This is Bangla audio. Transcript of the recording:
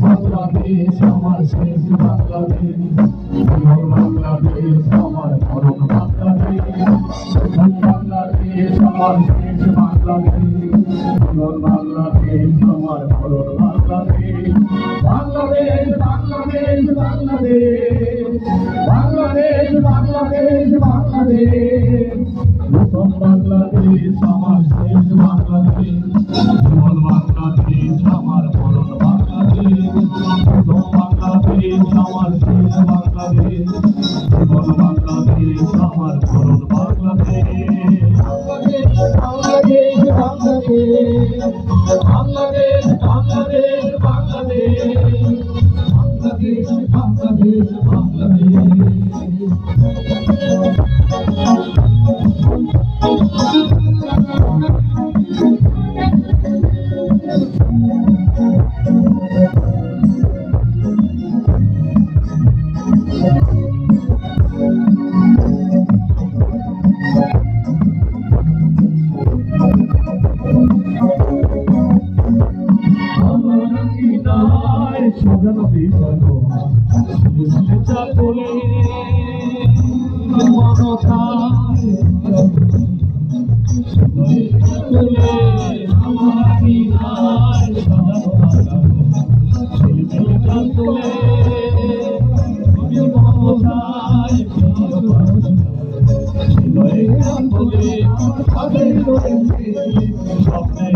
বাংলাদেশ আমার শেষ বাংলাদেশ, বাংলাদেশ আমার মরণ বাংলাদেশ, বাংলাদেশ আমার শেষ বাংলাদেশ, বাংলাদেশ আমার মরণ বাংলাদেশ, বাংলাদেশ বাংলাদেশ বাংলাদেশ, বাংলাদেশ বাংলাদেশ বাংলাদেশ, প্রথম বাংলাদেশ আমার শেষ বাংলাদেশ, বাংলাদেশ আমার মরণ বাংলাদেশ, প্রথম বাংলাদেশ আমার শেষ বাংলাদেশ, বাংলাদেশ আমার মরণ বাংলাদেশ, বাংলাদেশ বাংলাদেশ বাংলাদেশ, বাংলাদেশ বাংলাদেশ, বাংলাদেশ সাজানো বিছানো চাপলে মনতায় তুলে আমার বিনায় সাজানো তুলে মনতায় স্বপ্নের